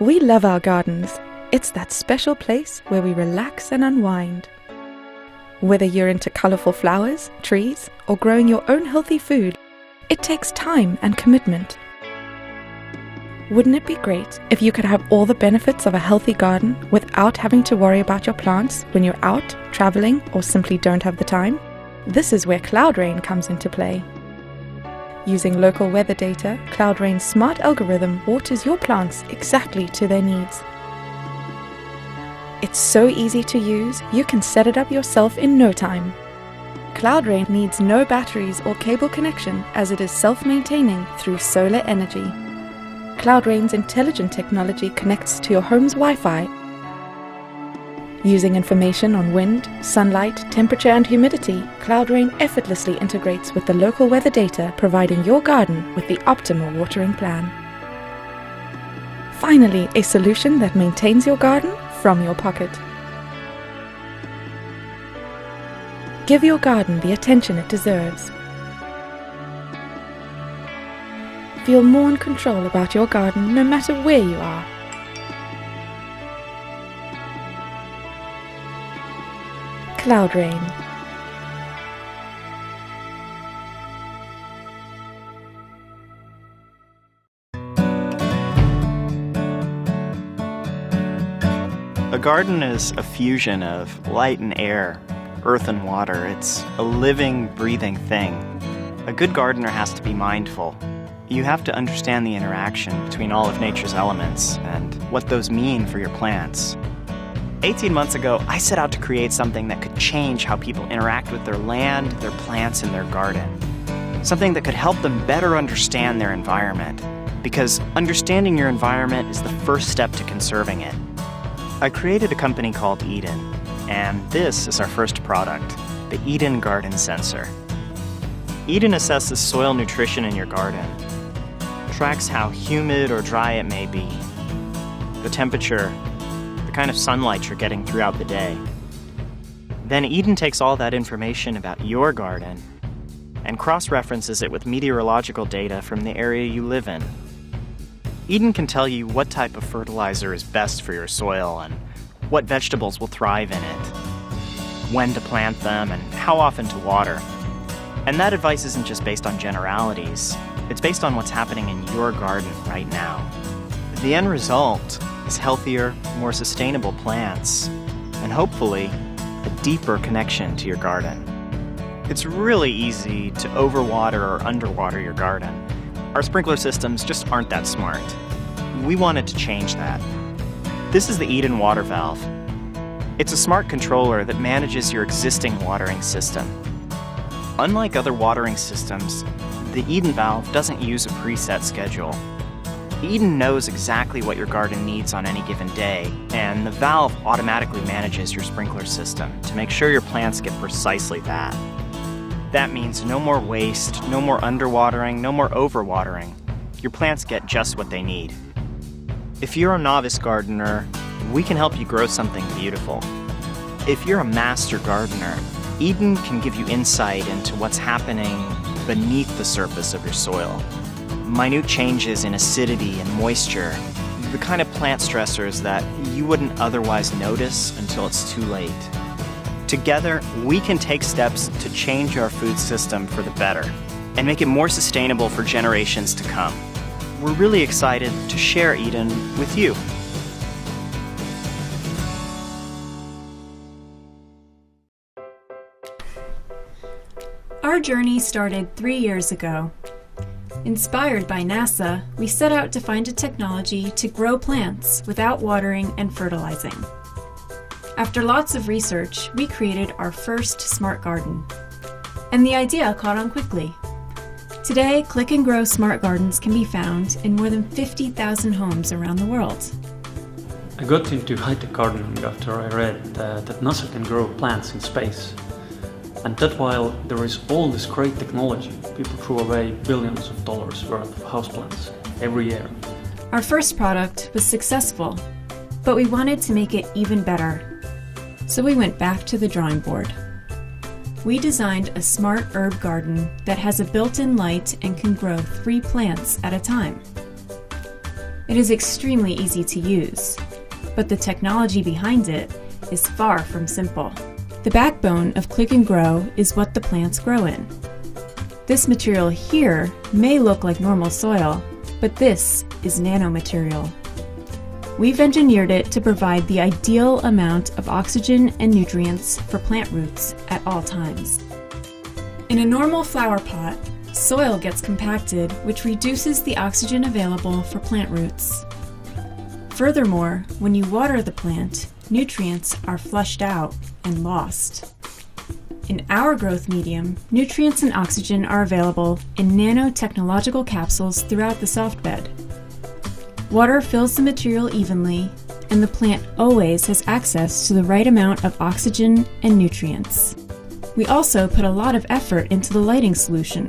We love our gardens. It's that special place where we relax and unwind. Whether you're into colorful flowers, trees, or growing your own healthy food, it takes time and commitment. Wouldn't it be great if you could have all the benefits of a healthy garden without having to worry about your plants when you're out, traveling, or simply don't have the time? This is where CloudRain comes into play. Using local weather data, CloudRain's smart algorithm waters your plants exactly to their needs. It's so easy to use, you can set it up yourself in no time. CloudRain needs no batteries or cable connection as it is self-maintaining through solar energy. CloudRain's intelligent technology connects to your home's Wi-Fi. Using information on wind, sunlight, temperature and humidity, CloudRain effortlessly integrates with the local weather data, providing your garden with the optimal watering plan. Finally, a solution that maintains your garden from your pocket. Give your garden the attention it deserves. Feel more in control about your garden no matter where you are. CloudRain. A garden is a fusion of light and air, earth and water. It's a living, breathing thing. A good gardener has to be mindful. You have to understand the interaction between all of nature's elements and what those mean for your plants. 18 months ago, I set out to create something that could change how people interact with their land, their plants, and their garden. Something that could help them better understand their environment, because understanding your environment is the first step to conserving it. I created a company called Edyn, and this is our first product, the Edyn Garden Sensor. Edyn assesses soil nutrition in your garden, tracks how humid or dry it may be, the temperature, the kind of sunlight you're getting throughout the day. Then Edyn takes all that information about your garden and cross-references it with meteorological data from the area you live in. Edyn can tell you what type of fertilizer is best for your soil and what vegetables will thrive in it, when to plant them, and how often to water. And that advice isn't just based on generalities, it's based on what's happening in your garden right now. The end result is healthier, more sustainable plants, and hopefully, a deeper connection to your garden. It's really easy to overwater or underwater your garden. Our sprinkler systems just aren't that smart. We wanted to change that. This is the Edyn water valve. It's a smart controller that manages your existing watering system. Unlike other watering systems, the Edyn valve doesn't use a preset schedule. Edyn knows exactly what your garden needs on any given day, and the valve automatically manages your sprinkler system to make sure your plants get precisely that. That means no more waste, no more underwatering, no more overwatering. Your plants get just what they need. If you're a novice gardener, we can help you grow something beautiful. If you're a master gardener, Edyn can give you insight into what's happening beneath the surface of your soil. Minute changes in acidity and moisture, the kind of plant stressors that you wouldn't otherwise notice until it's too late. Together, we can take steps to change our food system for the better and make it more sustainable for generations to come. We're really excited to share Edyn with you. Our journey started 3 years ago. Inspired by NASA, we set out to find a technology to grow plants without watering and fertilizing. After lots of research, we created our first smart garden. And the idea caught on quickly. Today, Click and Grow smart gardens can be found in more than 50,000 homes around the world. I got into high-tech gardening after I read that NASA can grow plants in space. And that while there is all this great technology, people throw away billions of dollars worth of houseplants every year. Our first product was successful, but we wanted to make it even better. So we went back to the drawing board. We designed a smart herb garden that has a built-in light and can grow 3 plants at a time. It is extremely easy to use, but the technology behind it is far from simple. The backbone of Click and Grow is what the plants grow in. This material here may look like normal soil, but this is nanomaterial. We've engineered it to provide the ideal amount of oxygen and nutrients for plant roots at all times. In a normal flower pot, soil gets compacted, which reduces the oxygen available for plant roots. Furthermore, when you water the plant, nutrients are flushed out and lost. In our growth medium, nutrients and oxygen are available in nanotechnological capsules throughout the soft bed. Water fills the material evenly, and the plant always has access to the right amount of oxygen and nutrients. We also put a lot of effort into the lighting solution.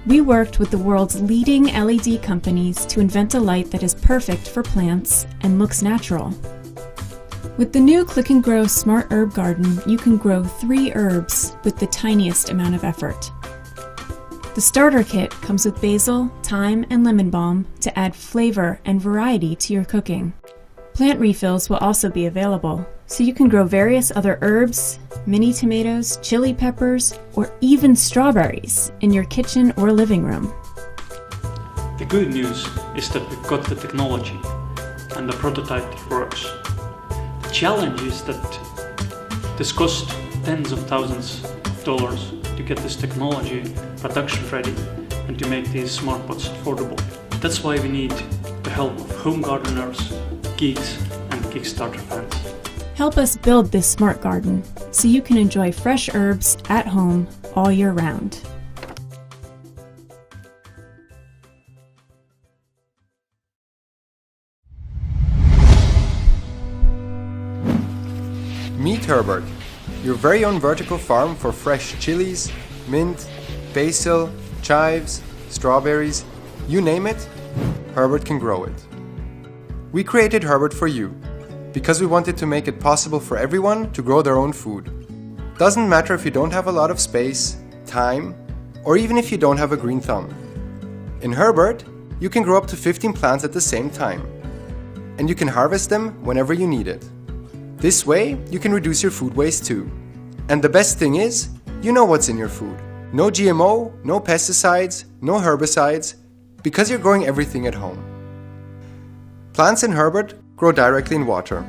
We worked with the world's leading LED companies to invent a light that is perfect for plants and looks natural. With the new Click and Grow Smart Herb Garden, you can grow 3 herbs with the tiniest amount of effort. The starter kit comes with basil, thyme, and lemon balm to add flavor and variety to your cooking. Plant refills will also be available, so you can grow various other herbs, mini tomatoes, chili peppers, or even strawberries in your kitchen or living room. The good news is that we've got the technology and the prototype that works. The challenge is that this cost tens of thousands of dollars to get this technology production ready and to make these smart pots affordable. That's why we need the help of home gardeners, geeks, and Kickstarter fans. Help us build this smart garden so you can enjoy fresh herbs at home all year round. Meet HerBert, your very own vertical farm for fresh chilies, mint, basil, chives, strawberries, you name it, HerBert can grow it. We created HerBert for you, because we wanted to make it possible for everyone to grow their own food. Doesn't matter if you don't have a lot of space, time, or even if you don't have a green thumb. In HerBert, you can grow up to 15 plants at the same time, and you can harvest them whenever you need it. This way, you can reduce your food waste too. And the best thing is, you know what's in your food. No GMO, no pesticides, no herbicides, because you're growing everything at home. Plants in HerBert grow directly in water.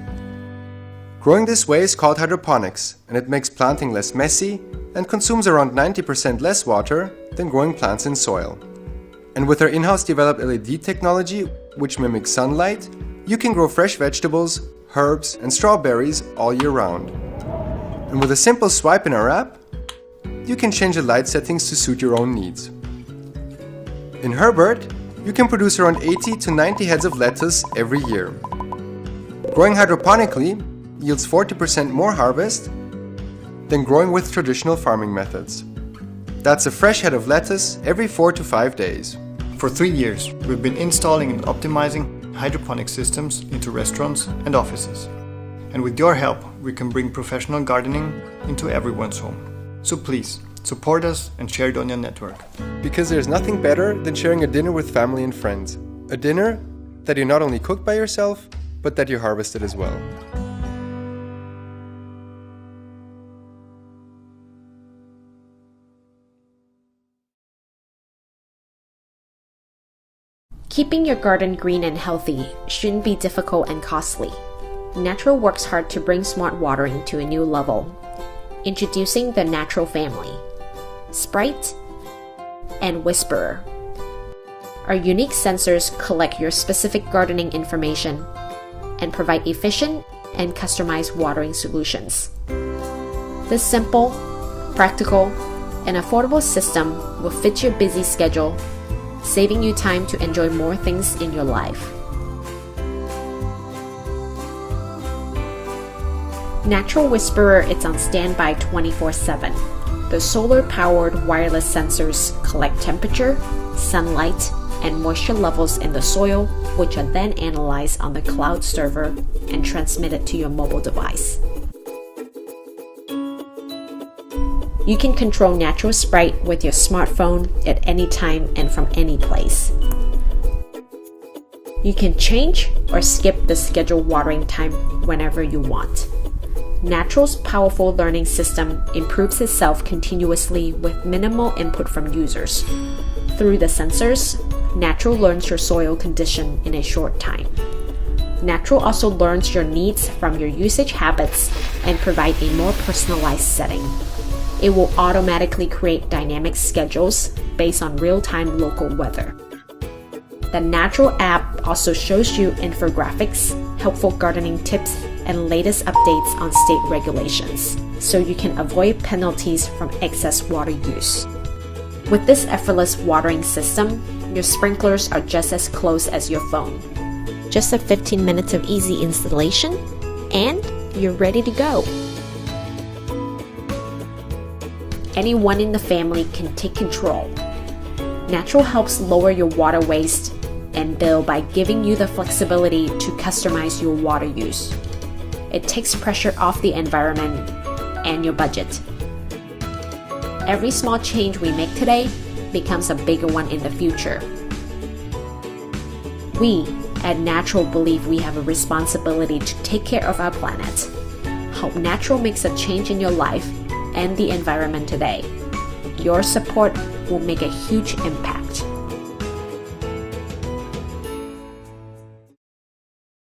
Growing this way is called hydroponics, and it makes planting less messy and consumes around 90% less water than growing plants in soil. And with our in-house developed LED technology, which mimics sunlight, you can grow fresh vegetables, herbs, and strawberries all year round. And with a simple swipe in our app, you can change the light settings to suit your own needs. In HerBert, you can produce around 80 to 90 heads of lettuce every year. Growing hydroponically yields 40% more harvest than growing with traditional farming methods. That's a fresh head of lettuce every 4 to 5 days. For 3 years, we've been installing and optimizing hydroponic systems into restaurants and offices. And with your help, we can bring professional gardening into everyone's home. So please, support us and share it on your network. Because there's nothing better than sharing a dinner with family and friends. A dinner that you not only cook by yourself, but that you harvested as well. Keeping your garden green and healthy shouldn't be difficult and costly. Netro works hard to bring smart watering to a new level. Introducing the Netro family, Sprite and Whisperer. Our unique sensors collect your specific gardening information and provide efficient and customized watering solutions. This simple, practical, and affordable system will fit your busy schedule, saving you time to enjoy more things in your life. Netro Whisperer is on standby 24/7. The solar-powered wireless sensors collect temperature, sunlight, and moisture levels in the soil, which are then analyzed on the cloud server and transmitted to your mobile device. You can control Netro Sprite with your smartphone at any time and from any place. You can change or skip the scheduled watering time whenever you want. Netro's powerful learning system improves itself continuously with minimal input from users. Through the sensors, Netro learns your soil condition in a short time. Netro also learns your needs from your usage habits and provide a more personalized setting. It will automatically create dynamic schedules based on real-time local weather. The Netro app also shows you infographics, helpful gardening tips, and latest updates on state regulations, so you can avoid penalties from excess water use. With this effortless watering system, your sprinklers are just as close as your phone. Just a 15 minutes of easy installation, and you're ready to go. Anyone in the family can take control. Netro helps lower your water waste and bill by giving you the flexibility to customize your water use. It takes pressure off the environment and your budget. Every small change we make today becomes a bigger one in the future. We at Netro believe we have a responsibility to take care of our planet. Hope Netro makes a change in your life and the environment today. Your support will make a huge impact.